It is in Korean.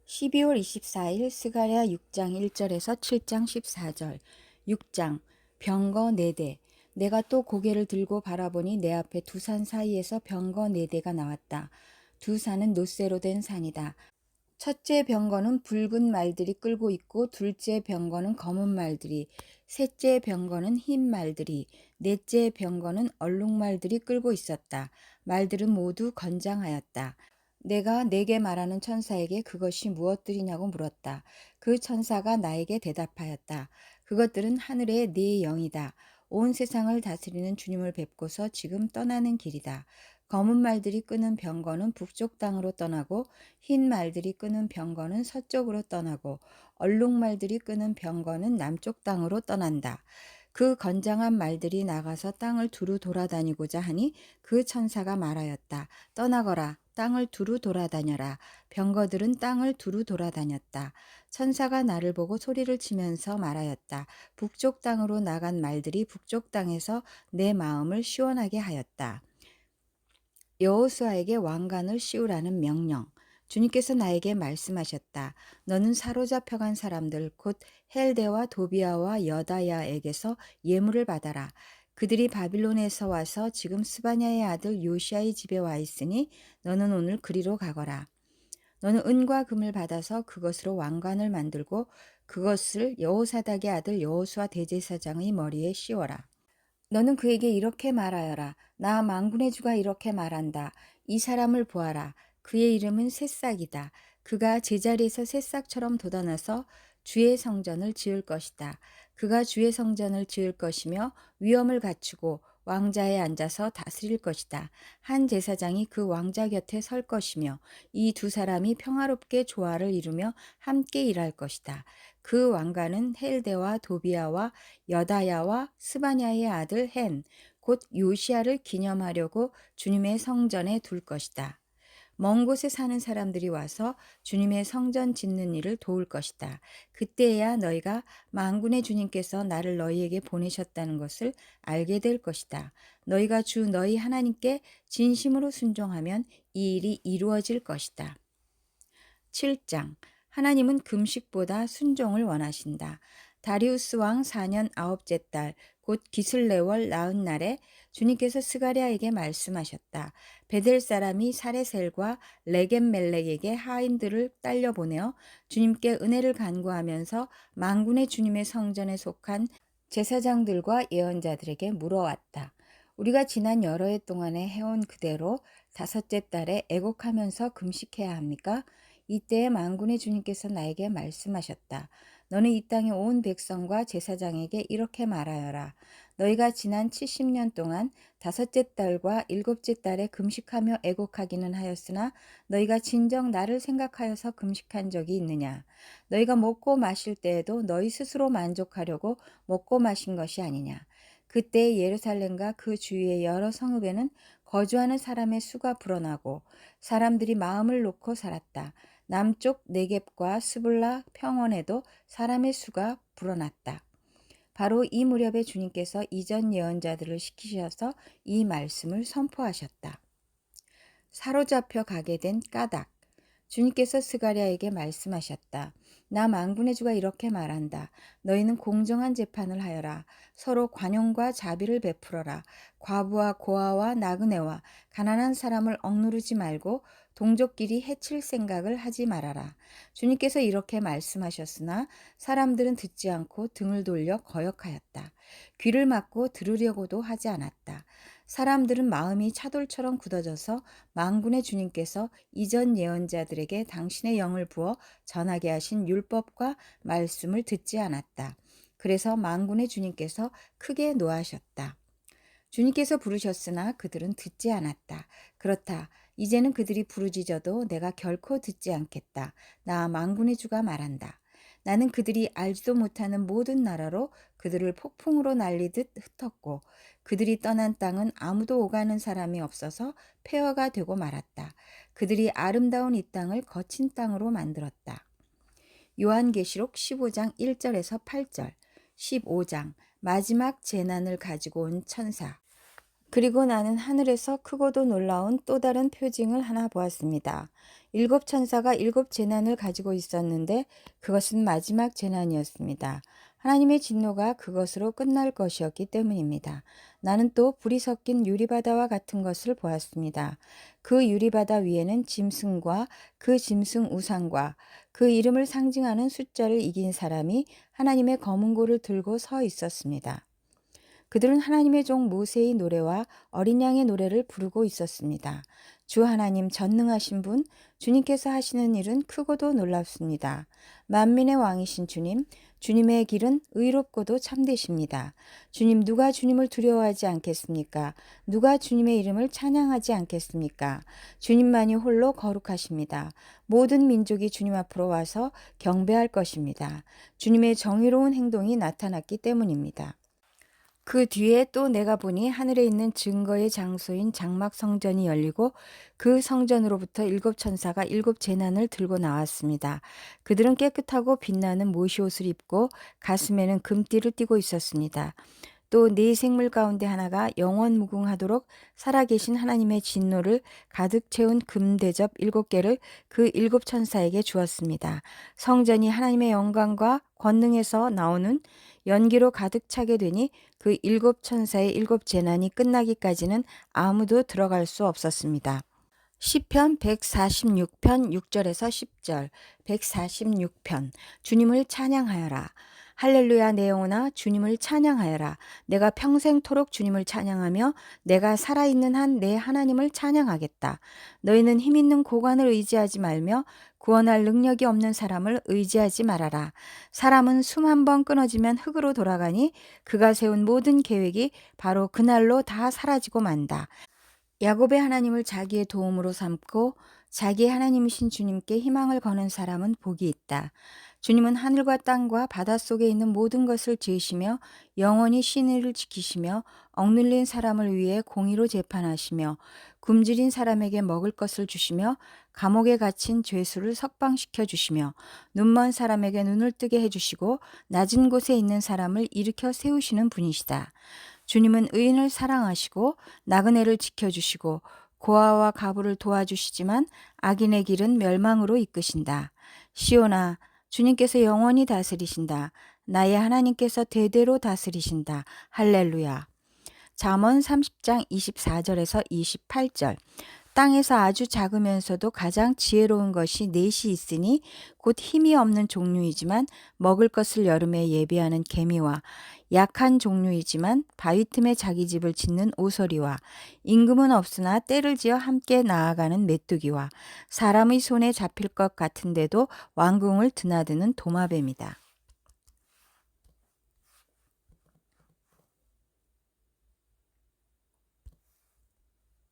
12월 24일 스가랴 6장 1절에서 7장 14절. 6장 병거 4대. 내가 또 고개를 들고 바라보니 내 앞에 두 산 사이에서 병거 4대가 나왔다. 두 산은 놋새로 된 산이다. 첫째 병거는 붉은 말들이 끌고 있고, 둘째 병거는 검은 말들이, 셋째 병거는 흰 말들이, 넷째 병거는 얼룩말들이 끌고 있었다. 말들은 모두 건장하였다. 내가 내게 말하는 천사에게 그것이 무엇들이냐고 물었다. 그 천사가 나에게 대답하였다. 그것들은 하늘의 네 영이다. 온 세상을 다스리는 주님을 뵙고서 지금 떠나는 길이다. 검은 말들이 끄는 병거는 북쪽 땅으로 떠나고, 흰 말들이 끄는 병거는 서쪽으로 떠나고, 얼룩말들이 끄는 병거는 남쪽 땅으로 떠난다. 그 건장한 말들이 나가서 땅을 두루 돌아다니고자 하니 그 천사가 말하였다. 떠나거라. 땅을 두루 돌아다녀라. 병거들은 땅을 두루 돌아다녔다. 천사가 나를 보고 소리를 치면서 말하였다. 북쪽 땅으로 나간 말들이 북쪽 땅에서 내 마음을 시원하게 하였다. 여호수아에게 왕관을 씌우라는 명령. 주님께서 나에게 말씀하셨다. 너는 사로잡혀간 사람들 곧 헬데와 도비아와 여다야에게서 예물을 받아라. 그들이 바빌론에서 와서 지금 스바냐의 아들 요시아의 집에 와 있으니 너는 오늘 그리로 가거라. 너는 은과 금을 받아서 그것으로 왕관을 만들고 그것을 여호사닥의 아들 여호수아 대제사장의 머리에 씌워라. 너는 그에게 이렇게 말하여라. 나 만군의 주가 이렇게 말한다. 이 사람을 보아라. 그의 이름은 새싹이다. 그가 제자리에서 새싹처럼 돋아나서 주의 성전을 지을 것이다. 그가 주의 성전을 지을 것이며 위엄을 갖추고 왕자에 앉아서 다스릴 것이다. 한 제사장이 그 왕자 곁에 설 것이며 이 두 사람이 평화롭게 조화를 이루며 함께 일할 것이다. 그 왕가는 헬데와 도비아와 여다야와 스바냐의 아들 헨, 곧 요시아를 기념하려고 주님의 성전에 둘 것이다. 먼 곳에 사는 사람들이 와서 주님의 성전 짓는 일을 도울 것이다. 그때야 너희가 만군의 주님께서 나를 너희에게 보내셨다는 것을 알게 될 것이다. 너희가 주 너희 하나님께 진심으로 순종하면 이 일이 이루어질 것이다. 7장. 하나님은 금식보다 순종을 원하신다. 다리우스 왕 4년 아홉째 달 곧 기슬레월 나흔 날에 주님께서 스가랴에게 말씀하셨다. 베델 사람이 사레셀과 레겜멜렉에게 하인들을 딸려 보내어 주님께 은혜를 간구하면서 만군의 주님의 성전에 속한 제사장들과 예언자들에게 물어왔다. 우리가 지난 여러 해 동안에 해온 그대로 다섯째 달에 애곡하면서 금식해야 합니까? 이때에 만군의 주님께서 나에게 말씀하셨다. 너는 이 땅의 온 백성과 제사장에게 이렇게 말하여라. 너희가 지난 70년 동안 다섯째 달과 일곱째 달에 금식하며 애곡하기는 하였으나 너희가 진정 나를 생각하여서 금식한 적이 있느냐? 너희가 먹고 마실 때에도 너희 스스로 만족하려고 먹고 마신 것이 아니냐? 그때 예루살렘과 그 주위의 여러 성읍에는 거주하는 사람의 수가 불어나고 사람들이 마음을 놓고 살았다. 남쪽 네겝과 스불라 평원에도 사람의 수가 불어났다. 바로 이 무렵에 주님께서 이전 예언자들을 시키셔서 이 말씀을 선포하셨다. 사로잡혀 가게 된 까닭. 주님께서 스가랴에게 말씀하셨다. 나 만군의 주가 이렇게 말한다. 너희는 공정한 재판을 하여라. 서로 관용과 자비를 베풀어라. 과부와 고아와 나그네와 가난한 사람을 억누르지 말고 동족끼리 해칠 생각을 하지 말아라. 주님께서 이렇게 말씀하셨으나 사람들은 듣지 않고 등을 돌려 거역하였다. 귀를 막고 들으려고도 하지 않았다. 사람들은 마음이 차돌처럼 굳어져서 만군의 주님께서 이전 예언자들에게 당신의 영을 부어 전하게 하신 율법과 말씀을 듣지 않았다. 그래서 만군의 주님께서 크게 노하셨다. 주님께서 부르셨으나 그들은 듣지 않았다. 그렇다. 이제는 그들이 부르짖어도 내가 결코 듣지 않겠다. 나 만군의 주가 말한다. 나는 그들이 알지도 못하는 모든 나라로 그들을 폭풍으로 날리듯 흩었고 그들이 떠난 땅은 아무도 오가는 사람이 없어서 폐허가 되고 말았다. 그들이 아름다운 이 땅을 거친 땅으로 만들었다. 요한계시록 15장 1절에서 8절, 15장 마지막 재난을 가지고 온 천사. 그리고 나는 하늘에서 크고도 놀라운 또 다른 표징을 하나 보았습니다. 일곱 천사가 일곱 재난을 가지고 있었는데 그것은 마지막 재난이었습니다. 하나님의 진노가 그것으로 끝날 것이었기 때문입니다. 나는 또 불이 섞인 유리바다와 같은 것을 보았습니다. 그 유리바다 위에는 짐승과 그 짐승 우상과 그 이름을 상징하는 숫자를 이긴 사람이 하나님의 검은 고를 들고 서 있었습니다. 그들은 하나님의 종 모세의 노래와 어린 양의 노래를 부르고 있었습니다. 주 하나님 전능하신 분, 주님께서 하시는 일은 크고도 놀랍습니다. 만민의 왕이신 주님, 주님의 길은 의롭고도 참되십니다. 주님, 누가 주님을 두려워하지 않겠습니까? 누가 주님의 이름을 찬양하지 않겠습니까? 주님만이 홀로 거룩하십니다. 모든 민족이 주님 앞으로 와서 경배할 것입니다. 주님의 정의로운 행동이 나타났기 때문입니다. 그 뒤에 또 내가 보니 하늘에 있는 증거의 장소인 장막 성전이 열리고 그 성전으로부터 일곱 천사가 일곱 제난을 들고 나왔습니다. 그들은 깨끗하고 빛나는 모시옷을 입고 가슴에는 금띠를 띠고 있었습니다. 또 네 생물 가운데 하나가 영원 무궁하도록 살아계신 하나님의 진노를 가득 채운 금대접 일곱 개를 그 일곱 천사에게 주었습니다. 성전이 하나님의 영광과 권능에서 나오는 연기로 가득 차게 되니 그 일곱 천사의 일곱 재난이 끝나기까지는 아무도 들어갈 수 없었습니다. 시편 146편 6절에서 10절. 146편. 주님을 찬양하여라. 할렐루야 내 영혼아 주님을 찬양하여라. 내가 평생토록 주님을 찬양하며 내가 살아있는 한 내 하나님을 찬양하겠다. 너희는 힘있는 고관을 의지하지 말며 구원할 능력이 없는 사람을 의지하지 말아라. 사람은 숨 한 번 끊어지면 흙으로 돌아가니 그가 세운 모든 계획이 바로 그날로 다 사라지고 만다. 야곱의 하나님을 자기의 도움으로 삼고 자기의 하나님이신 주님께 희망을 거는 사람은 복이 있다. 주님은 하늘과 땅과 바닷속에 있는 모든 것을 지으시며 영원히 신의를 지키시며 억눌린 사람을 위해 공의로 재판하시며 굶주린 사람에게 먹을 것을 주시며 감옥에 갇힌 죄수를 석방시켜 주시며 눈먼 사람에게 눈을 뜨게 해주시고 낮은 곳에 있는 사람을 일으켜 세우시는 분이시다. 주님은 의인을 사랑하시고 나그네를 지켜주시고 고아와 가부를 도와주시지만 악인의 길은 멸망으로 이끄신다. 시온아, 주님께서 영원히 다스리신다. 나의 하나님께서 대대로 다스리신다. 할렐루야. 잠언 30장 24절에서 28절. 땅에서 아주 작으면서도 가장 지혜로운 것이 넷이 있으니 곧 힘이 없는 종류이지만 먹을 것을 여름에 예비하는 개미와 약한 종류이지만 바위 틈에 자기 집을 짓는 오소리와 임금은 없으나 때를 지어 함께 나아가는 메뚜기와 사람의 손에 잡힐 것 같은데도 왕궁을 드나드는 도마뱀이다.